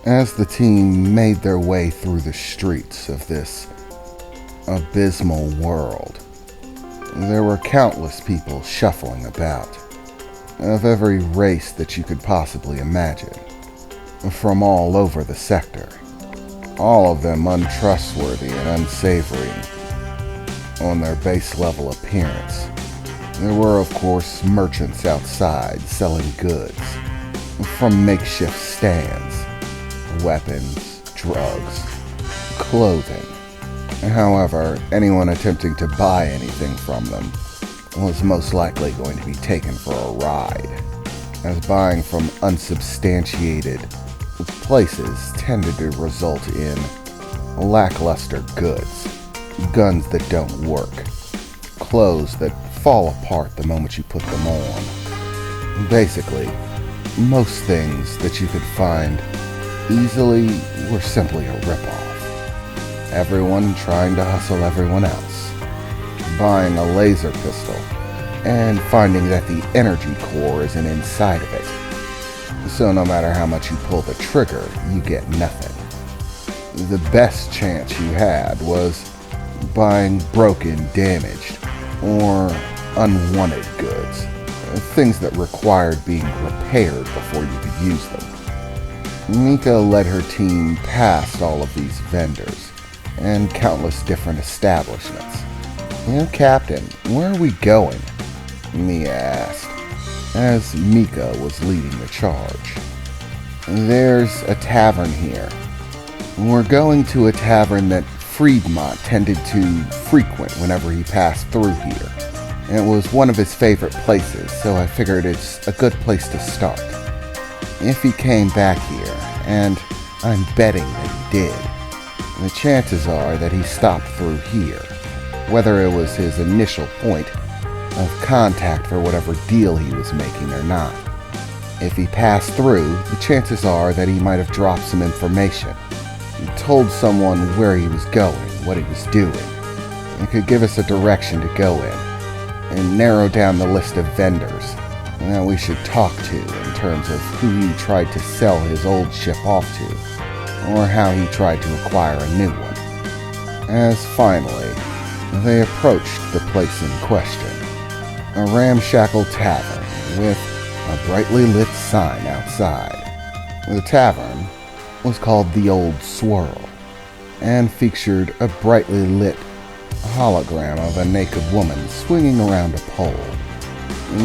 As the team made their way through the streets of this abysmal world, there were countless people shuffling about, of every race that you could possibly imagine, from all over the sector, all of them untrustworthy and unsavory on their base level appearance. There were, of course, merchants outside selling goods, from makeshift stands, weapons, drugs, clothing. However, anyone attempting to buy anything from them was most likely going to be taken for a ride, as buying from unsubstantiated places tended to result in lackluster goods, guns that don't work, clothes that fall apart the moment you put them on. Basically, most things that you could find easily were simply a ripoff. Everyone trying to hustle everyone else, buying a laser pistol and finding that the energy core isn't inside of it. So no matter how much you pull the trigger, you get nothing. The best chance you had was buying broken, damaged, or unwanted goods, things that required being repaired before you could use them. Mika led her team past all of these vendors and countless different establishments. Captain, where are we going? Mia asked, as Mika was leading the charge. There's a tavern here. We're going to a tavern that Friedmont tended to frequent whenever he passed through here. It was one of his favorite places, so I figured it's a good place to start. If he came back here, and I'm betting that he did, the chances are that he stopped through here, whether it was his initial point of contact for whatever deal he was making or not. If he passed through, the chances are that he might have dropped some information, told someone where he was going, what he was doing, and could give us a direction to go in, and narrow down the list of vendors that we should talk to in terms of who he tried to sell his old ship off to, or how he tried to acquire a new one. As finally, they approached the place in question, a ramshackle tavern with a brightly lit sign outside. The tavern was called the Old Swirl, and featured a brightly lit hologram of a naked woman swinging around a pole.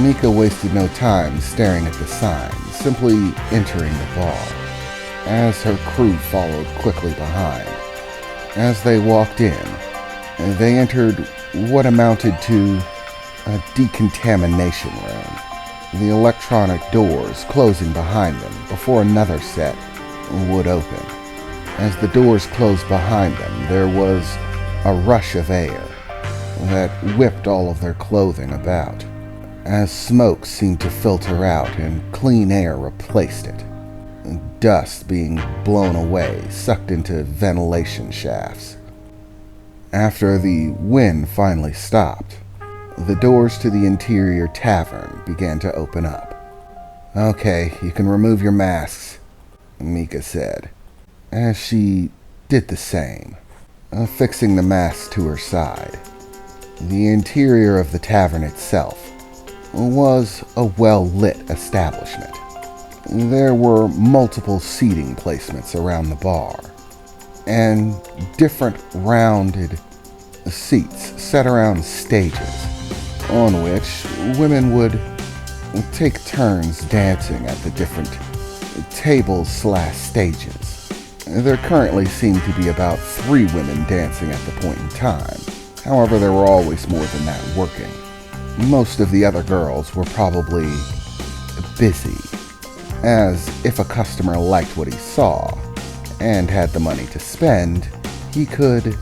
Mika wasted no time staring at the sign, simply entering the bar, as her crew followed quickly behind. As they walked in, they entered what amounted to a decontamination room, the electronic doors closing behind them before another set would open. As the doors closed behind them, there was a rush of air that whipped all of their clothing about, as smoke seemed to filter out and clean air replaced it, dust being blown away, sucked into ventilation shafts. After the wind finally stopped, the doors to the interior tavern began to open up. "Okay, you can remove your masks," Mika said, as she did the same, affixing the mask to her side. The interior of the tavern itself was a well-lit establishment. There were multiple seating placements around the bar, and different rounded seats set around stages, on which women would take turns dancing at the different tables/stages. There currently seemed to be about 3 women dancing at the point in time. However, there were always more than that working. Most of the other girls were probably busy, as if a customer liked what he saw and had the money to spend, he could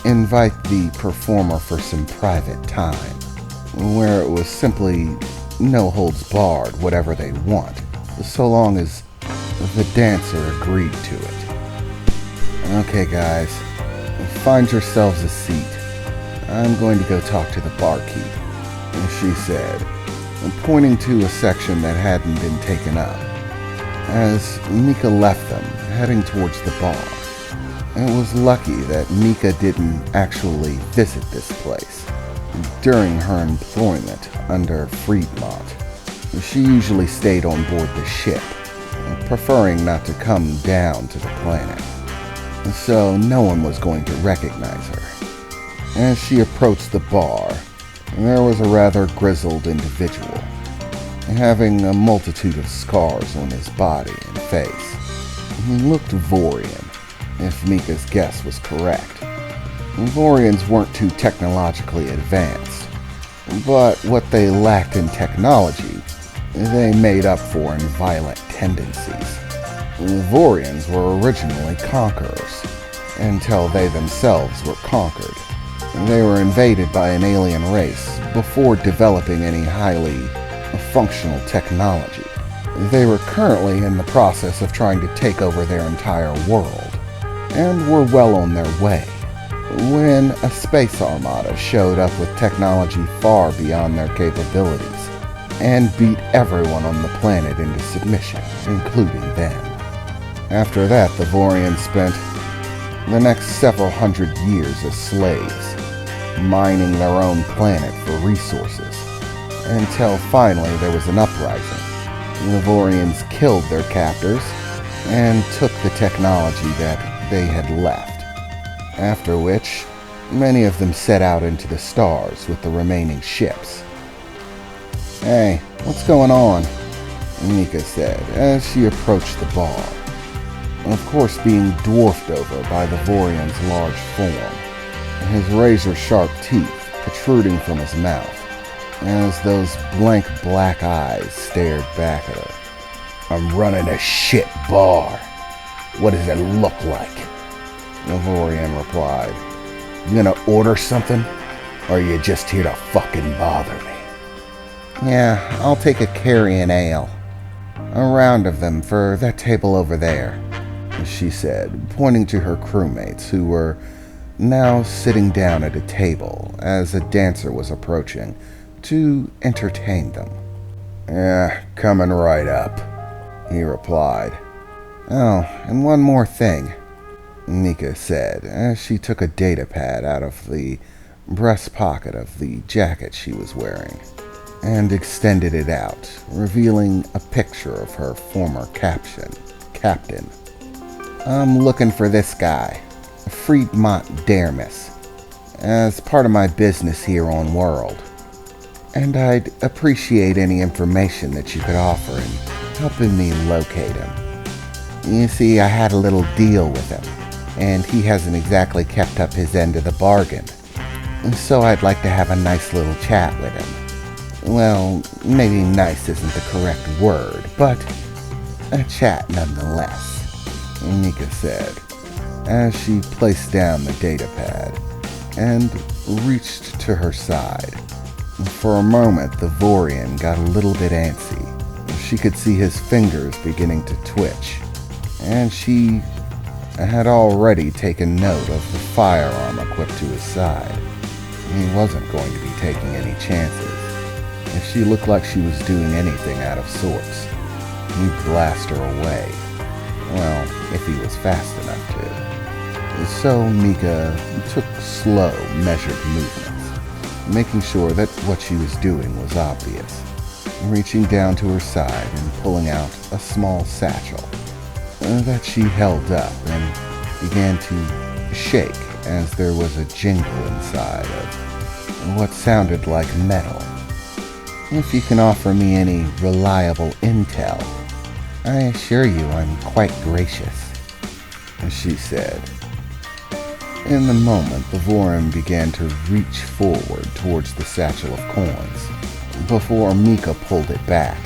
invite the performer for some private time, where it was simply no holds barred, whatever they want, so long as the dancer agreed to it. "Okay guys, find yourselves a seat. I'm going to go talk to the barkeep," she said, pointing to a section that hadn't been taken up. as Mika left them, heading towards the bar. It was lucky that Mika didn't actually visit this place during her employment under Friedmont. She usually stayed on board the ship, preferring not to come down to the planet, so no one was going to recognize her. As she approached the bar, there was a rather grizzled individual, having a multitude of scars on his body and face. He looked Vorian, if Mika's guess was correct. Vorians weren't too technologically advanced, but what they lacked in technology, they made up for in violent tendencies. The Vorians were originally conquerors, until they themselves were conquered. They were invaded by an alien race before developing any highly functional technology. They were currently in the process of trying to take over their entire world, and were well on their way, when a space armada showed up with technology far beyond their capabilities, and beat everyone on the planet into submission, including them. After that, the Vorians spent the next several hundred years as slaves, mining their own planet for resources, until finally there was an uprising. The Vorians killed their captors and took the technology that they had left, after which many of them set out into the stars with the remaining ships. "Hey, what's going on?" Mika said as she approached the bar, of course being dwarfed over by the Vorian's large form, his razor-sharp teeth protruding from his mouth, as those blank black eyes stared back at her. "I'm running a shit bar. What does it look like?" The Vorian replied. "You gonna order something? Or are you just here to fucking bother me?" "Yeah, I'll take a carrion ale. A round of them for that table over there," she said, pointing to her crewmates who were now sitting down at a table as a dancer was approaching to entertain them. "Yeah, coming right up," he replied. "Oh, and one more thing," Mika said as she took a data pad out of the breast pocket of the jacket she was wearing and extended it out, revealing a picture of her former captain. "I'm looking for this guy, Friedmont Dermis, as part of my business here on World, and I'd appreciate any information that you could offer in helping me locate him. You see, I had a little deal with him, and he hasn't exactly kept up his end of the bargain, so I'd like to have a nice little chat with him. Well, maybe nice isn't the correct word, but a chat nonetheless," Mika said, as she placed down the data pad and reached to her side. For a moment, the Vorian got a little bit antsy. She could see his fingers beginning to twitch, and she had already taken note of the firearm equipped to his side. He wasn't going to be taking any chances. If she looked like she was doing anything out of sorts, he'd blast her away. Well, if he was fast enough to. So Mika took slow, measured movements, making sure that what she was doing was obvious, reaching down to her side and pulling out a small satchel that she held up and began to shake as there was a jingle inside of what sounded like metal. "If you can offer me any reliable intel, I assure you I'm quite gracious," she said. In the moment, the Vorian began to reach forward towards the satchel of coins, before Mika pulled it back.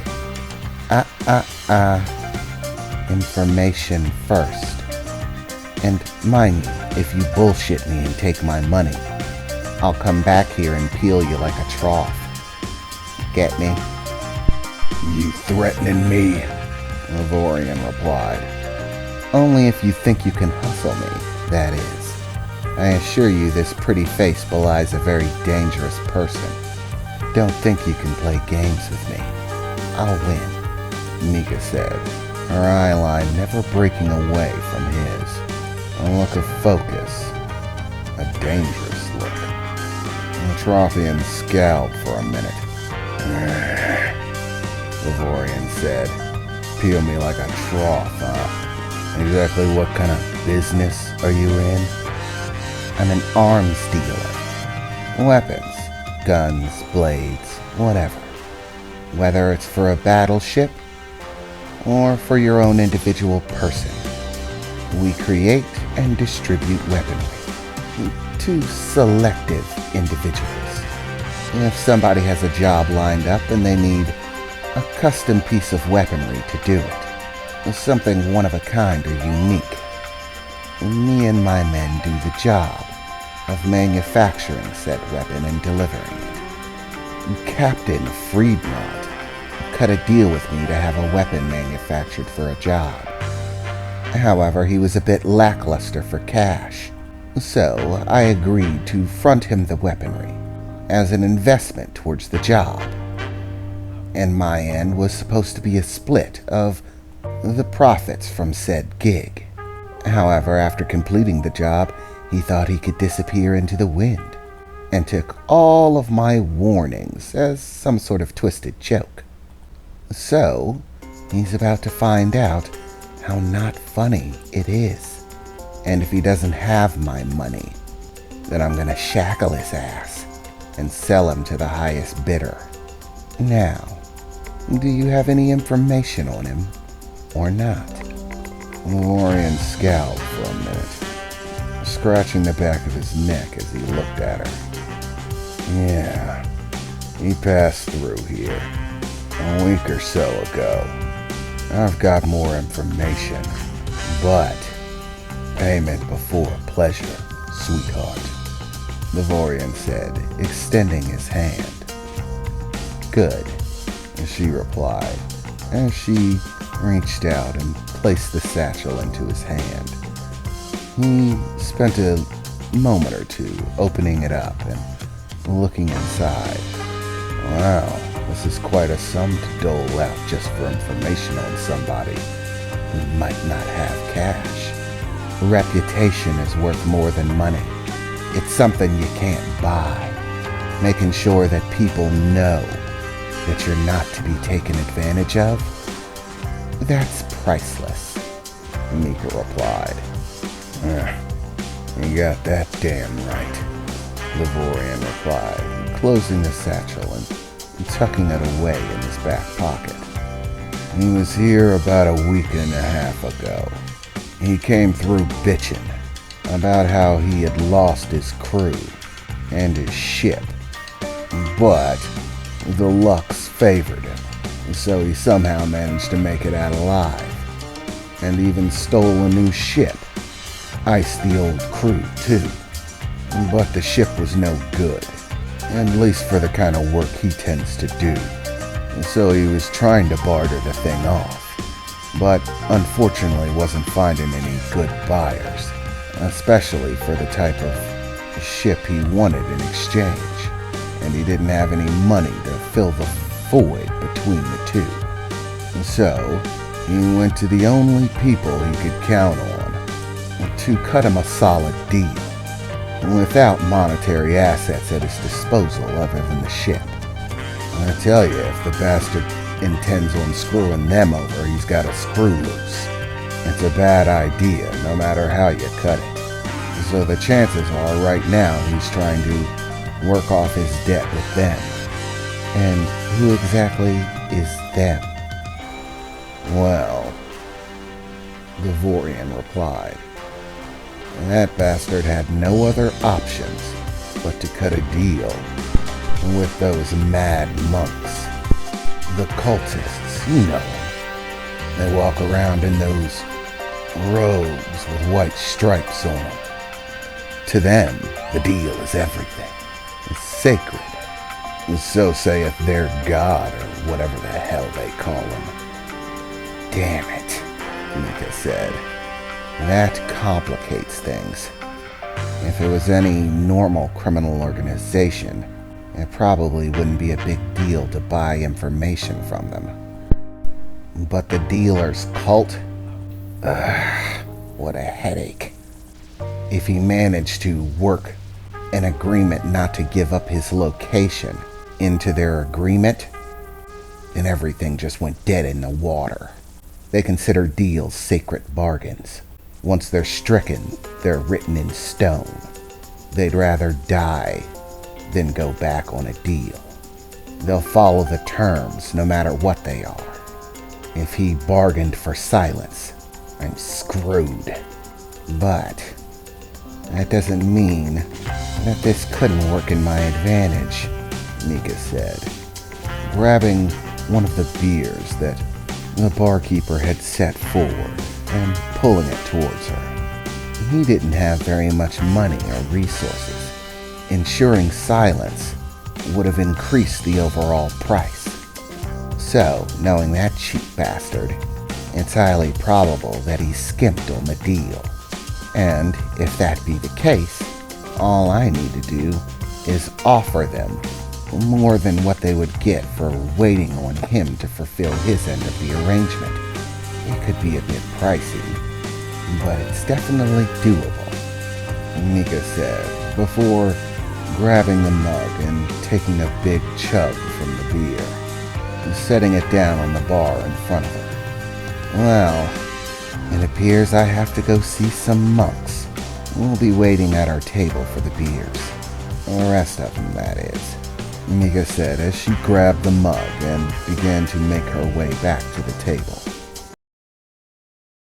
Information first. And mind you, if you bullshit me and take my money, I'll come back here and peel you like a trough. Get me?" "You threatening me?" the Vorian replied. "Only if you think you can hustle me, that is. I assure you this pretty face belies a very dangerous person. Don't think you can play games with me. I'll win," Mika said, her eye line never breaking away from his. A look of focus, a dangerous look. The Trophian scowled for a minute. Lavorian said, "Peel me like a trough, huh? Exactly what kind of business are you in?" "I'm an arms dealer. Weapons, guns, blades, whatever. Whether it's for a battleship or for your own individual person. We create and distribute weaponry to selective individuals. If somebody has a job lined up and they need a custom piece of weaponry to do it, something one of a kind or unique, me and my men do the job of manufacturing said weapon and delivering it. Captain Friedmont cut a deal with me to have a weapon manufactured for a job. However, he was a bit lackluster for cash, so I agreed to front him the weaponry as an investment towards the job. And my end was supposed to be a split of the profits from said gig. However, after completing the job, he thought he could disappear into the wind and took all of my warnings as some sort of twisted joke. So, he's about to find out how not funny it is. And if he doesn't have my money, then I'm gonna shackle his ass and sell him to the highest bidder. Now, do you have any information on him, or not?" Lavorian scowled for a minute, scratching the back of his neck as he looked at her. "Yeah, he passed through here a week or so ago. I've got more information, but payment before pleasure, sweetheart," Lavorian said, extending his hand. "Good," she replied, as she reached out and placed the satchel into his hand. He spent a moment or two opening it up and looking inside. Wow, this is quite a sum to dole out just for information on somebody who might not have cash. Reputation is worth more than money. It's something you can't buy. Making sure that people know that you're not to be taken advantage of, that's priceless," Mika replied. "You got that damn right," Lavorian replied, closing the satchel and tucking it away in his back pocket. "He was here about a week and a half ago. He came through bitching about how he had lost his crew and his ship, but the lucks favored him, so he somehow managed to make it out alive, and even stole a new ship, iced the old crew too. But the ship was no good, at least for the kind of work he tends to do, so he was trying to barter the thing off, but unfortunately wasn't finding any good buyers, especially for the type of ship he wanted in exchange, and he didn't have any money to fill the void between the two. So he went to the only people he could count on to cut him a solid deal, without monetary assets at his disposal other than the ship. I tell you, if the bastard intends on screwing them over, he's got a screw loose. It's a bad idea, no matter how you cut it. So the chances are right now he's trying to work off his debt with them. And who exactly is them? Well, Lavorian replied, that bastard had no other options but to cut a deal with those mad monks. The cultists, you know them. They walk around in those robes with white stripes on them. To them, the deal is everything. It's sacred. So saith their god, or whatever the hell they call him. Damn it, Mika said. That complicates things. If it was any normal criminal organization, it probably wouldn't be a big deal to buy information from them. But the dealer's cult? Ugh, what a headache. If he managed to work an agreement not to give up his location into their agreement, then everything just went dead in the water. They consider deals sacred bargains. Once they're stricken, they're written in stone. They'd rather die than go back on a deal. They'll follow the terms no matter what they are. If he bargained for silence, I'm screwed. But that doesn't mean that this couldn't work in my advantage, Nika said, grabbing one of the beers that the barkeeper had set forward and pulling it towards her. He didn't have very much money or resources. Ensuring silence would have increased the overall price. So, knowing that cheap bastard, it's highly probable that he skimped on the deal. And if that be the case, all I need to do is offer them more than what they would get for waiting on him to fulfill his end of the arrangement. It could be a bit pricey, but it's definitely doable, Nika said, before grabbing the mug and taking a big chug from the beer, and setting it down on the bar in front of her. Well, it appears I have to go see some monks. We'll be waiting at our table for the beers. The rest of them, that is, Nika said as she grabbed the mug and began to make her way back to the table.